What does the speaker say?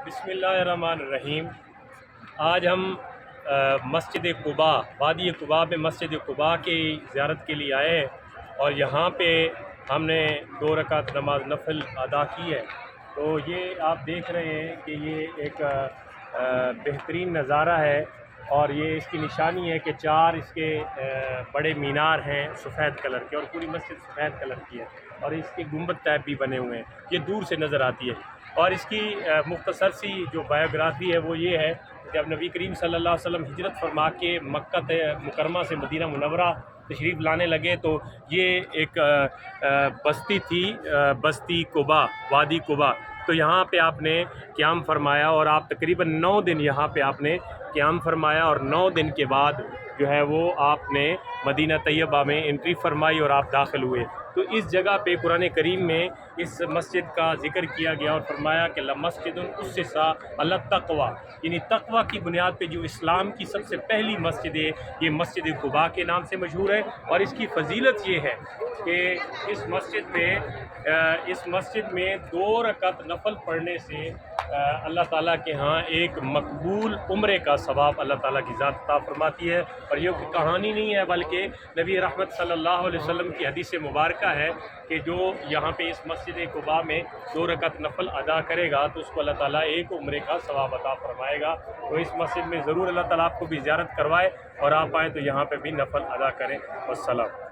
बिस्मिल्लाहिर्रहमानिर्रहीम। आज हम मस्जिद क़ुबा, वादी क़ुबा में मस्जिद क़ुबा की ज़ियारत के लिए आए हैं और यहाँ पे हमने 2 रकात नमाज नफल अदा की है। तो ये आप देख रहे हैं कि ये एक बेहतरीन नज़ारा है और ये इसकी निशानी है कि 4 इसके बड़े मीनार हैं सफ़ेद कलर के और पूरी मस्जिद सफ़ेद कलर की है और इसके गुंबद टाइप भी बने हुए हैं, ये दूर से नज़र आती है। और इसकी मुख्तसर सी जो बायोग्राफ़ी है वो ये है, जब नबी करीम सल्लल्लाहु अलैहि वसल्लम हिजरत फरमा के मक्का मुकरमा से मदीना मुनव्वरा तशरीफ़ लाने लगे तो ये एक बस्ती थी, बस्ती क़ुबा, वादी क़ुबा। तो यहाँ पे आपने क़याम फरमाया और आप तकरीबन 9 दिन यहाँ पे आपने क़याम फरमाया और 9 दिन के बाद जो है वो आपने मदीना तैयबा में एंट्री फरमाई और आप दाखिल हुए। तो इस जगह पे कुरान करीम में इस मस्जिद का ज़िक्र किया गया और फरमाया कि लमस्जिदुन उस्सिसा अला तक़वा, यानी तक़वा की बुनियाद पे जो इस्लाम की सबसे पहली मस्जिद है ये मस्जिद क़ुबा के नाम से मशहूर है। और इसकी फ़जीलत ये है कि इस मस्जिद में 2 रकात नफल पढ़ने से अल्लाह ताला के यहाँ एक मकबूल उम्रे का सवाब अल्लाह ताला की ज़ात अता फरमाती है। और ये कहानी नहीं है बल्कि नबी रहमत सल्लल्लाहु अलैहि वसल्लम की हदीस मुबारका है कि जो यहाँ पे इस मस्जिद क़ुबा में 2 रकात नफल अदा करेगा तो उसको अल्लाह ताला एक उम्रे का सवाब अता फरमाएगा। तो इस मस्जिद में ज़रूर अल्लाह ताला आपको भी ज़ियारत करवाए और आप आएँ तो यहाँ पे भी नफल अदा करें। वस्सलाम।